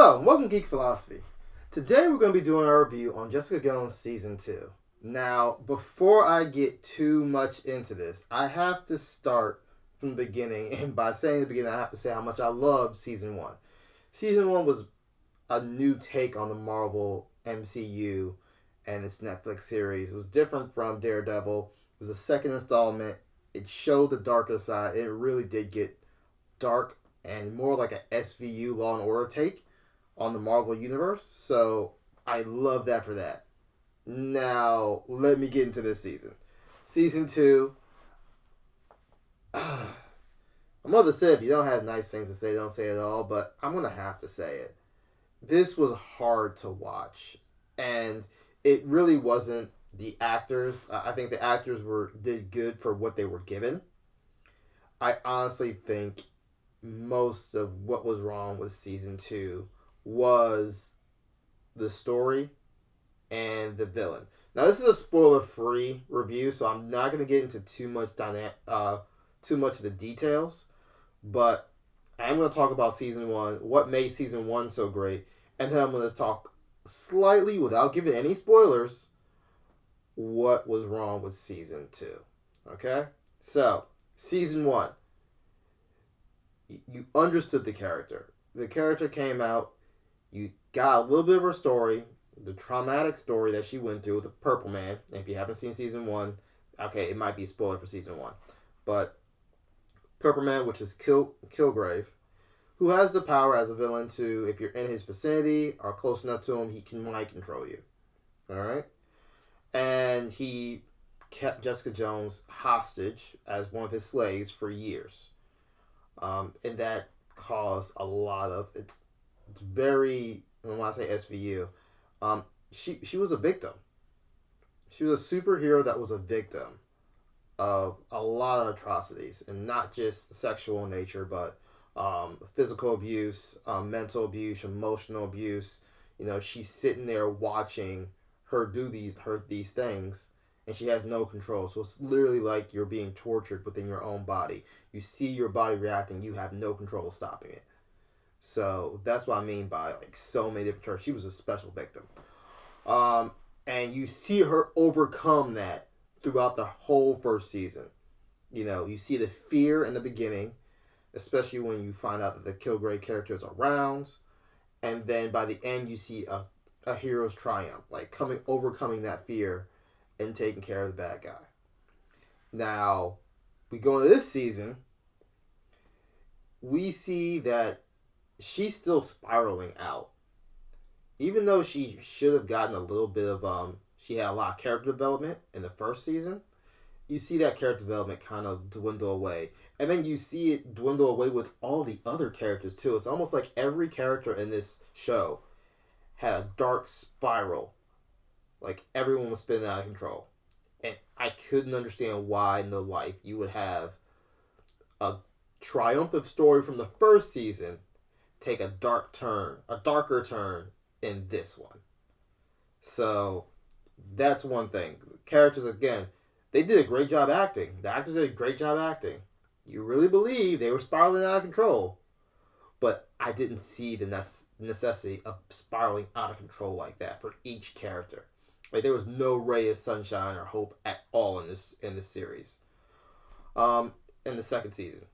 Hello, and welcome to Geek Philosophy. Today we're going to be doing our review on Jessica Jones Season 2. Now, before I get too much into this, I have to start from the beginning, and by saying the beginning, I have to say how much I loved Season 1. Season 1 was a new take on the Marvel MCU and its Netflix series. It was different from Daredevil. It was a second installment. It showed the darker side. It really did get dark and more like a SVU Law and Order take on the Marvel Universe. So I love that for that. Now, let me get into this season. Season 2. My mother said if you don't have nice things to say, don't say it at all, but I'm going to have to say it. This was hard to watch. And it really wasn't the actors. I think the actors did good for what they were given. I honestly think most of what was wrong with Season 2 was the story and the villain. Now, this is a spoiler-free review, so I'm not going to get into too much of the details, but I am going to talk about Season 1, what made Season 1 so great, and then I'm going to talk slightly, without giving any spoilers, what was wrong with Season 2. Okay? So, Season 1. You understood the character. The character came out. You got a little bit of her story, the traumatic story that she went through with the Purple Man. And if you haven't seen Season 1, okay, it might be a spoiler for Season 1. But Purple Man, which is Kilgrave, who has the power as a villain to, if you're in his vicinity or close enough to him, he can mind control you. Alright? And he kept Jessica Jones hostage as one of his slaves for years. And that caused a lot of it's very, when I say SVU, she was a victim. She was a superhero that was a victim of a lot of atrocities, and not just sexual in nature, but physical abuse, mental abuse, emotional abuse. You know, she's sitting there watching her do these things, and she has no control. So it's literally like you're being tortured within your own body. You see your body reacting, you have no control of stopping it. So that's what I mean by like so many different terms. She was a special victim. And you see her overcome that throughout the whole first season. You know, you see the fear in the beginning, especially when you find out that the Kilgrave character is around. And then by the end, you see a hero's triumph, like overcoming that fear and taking care of the bad guy. Now, we go into this season, we see that she's still spiraling out. Even though she should have gotten a little bit of, she had a lot of character development in the first season, you see that character development kind of dwindle away. And then you see it dwindle away with all the other characters too. It's almost like every character in this show had a dark spiral. Like everyone was spinning out of control. And I couldn't understand why in the life you would have a triumphant story from the first season take a darker turn in this one. So that's one thing. The characters, again, they did a great job acting. The actors did a great job acting. You really believe they were spiraling out of control. But I didn't see the necessity of spiraling out of control like that for each character. Like there was no ray of sunshine or hope at all in this series. In the second season.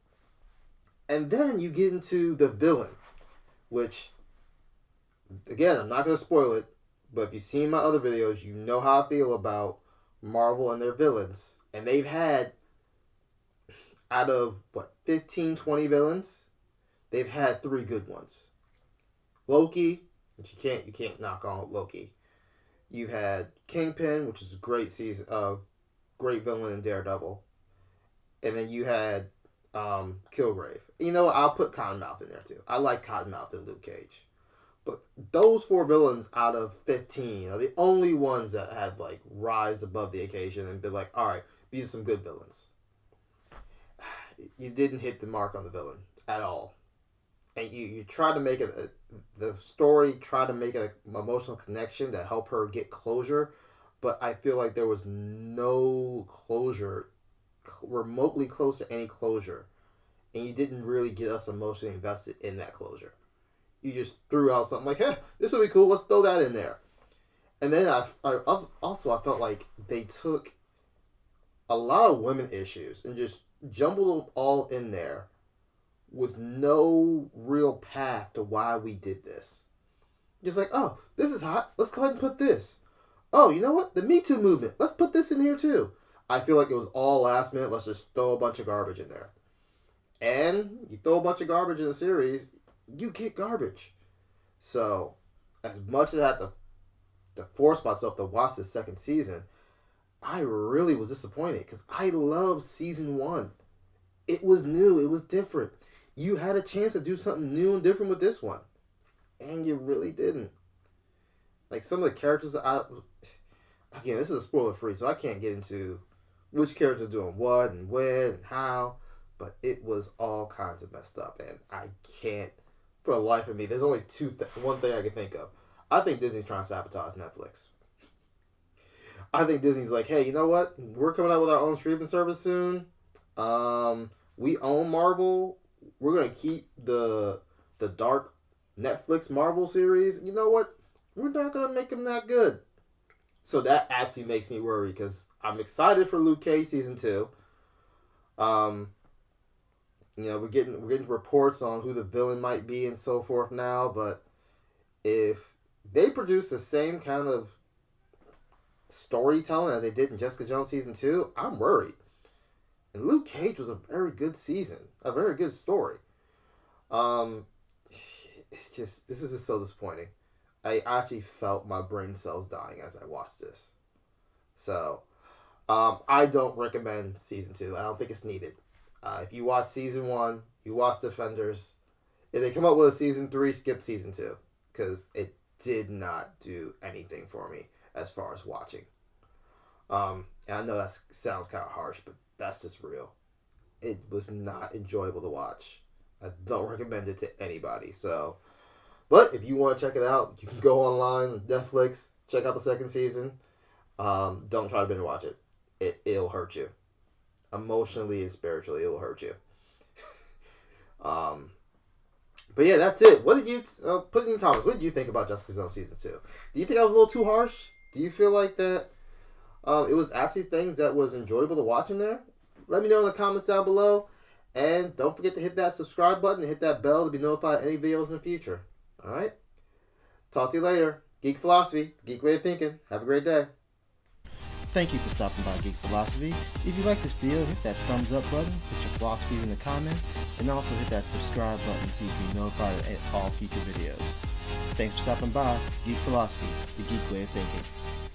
And then you get into the villain, which, again, I'm not going to spoil it, but if you've seen my other videos, you know how I feel about Marvel and their villains. And they've had, out of, 15, 20 villains, they've had 3 good ones. Loki, which you can't knock on Loki. You had Kingpin, which is a great great villain in Daredevil. And then you had Kilgrave. You know, I'll put Cottonmouth in there too. I like Cottonmouth and Luke Cage. But those 4 villains out of 15 are the only ones that have like rised above the occasion and been like, alright, these are some good villains. You didn't hit the mark on the villain at all. And you try to make it, the story, try to make an emotional connection to help her get closure, but I feel like there was no closure, remotely close to any closure, and you didn't really get us emotionally invested in that closure. you just threw out something like, hey, this will be cool, let's throw that in there. And then I felt like they took a lot of women issues and just jumbled them all in there with no real path to why we did this. Just like, oh, this is hot, let's go ahead and put this. Oh, you know what? The Me Too movement, let's put this in here too. I feel like it was all last minute, let's just throw a bunch of garbage in there. And you throw a bunch of garbage in a series, you get garbage. So, as much as I had to force myself to watch the second season, I really was disappointed because I loved season 1. It was new, it was different. You had a chance to do something new and different with this one, and you really didn't. Like, some of the characters, again, this is a spoiler free, so I can't get into which character doing what and when and how, but it was all kinds of messed up, and I can't, for the life of me, there's only one thing I can think of. I think Disney's trying to sabotage Netflix. I think Disney's like, hey, you know what? We're coming out with our own streaming service soon. We own Marvel. We're going to keep the dark Netflix Marvel series. You know what? We're not going to make them that good. So that actually makes me worry because I'm excited for Luke Cage season 2. We're getting reports on who the villain might be and so forth now, but if they produce the same kind of storytelling as they did in Jessica Jones season 2, I'm worried. And Luke Cage was a very good season, a very good story. It's just, this is just so disappointing. I actually felt my brain cells dying as I watched this. So, I don't recommend season 2. I don't think it's needed. If you watch season 1, you watch Defenders. If they come up with a season 3, skip season 2. Because it did not do anything for me as far as watching. And I know that sounds kind of harsh, but that's just real. It was not enjoyable to watch. I don't recommend it to anybody. So, but if you want to check it out, you can go online on Netflix, check out the second season. Don't try to binge watch it. It'll hurt you. Emotionally and spiritually, it will hurt you. But yeah, that's it. What did you put in the comments? What did you think about Jessica Jones season 2? Do you think I was a little too harsh? Do you feel like that it was actually things that was enjoyable to watch in there? Let me know in the comments down below. And don't forget to hit that subscribe button and hit that bell to be notified of any videos in the future. Alright? Talk to you later. Geek Philosophy, Geek Way of Thinking. Have a great day. Thank you for stopping by Geek Philosophy. If you like this video, hit that thumbs up button, put your philosophies in the comments, and also hit that subscribe button so you can be notified of all future videos. Thanks for stopping by Geek Philosophy, the Geek Way of Thinking.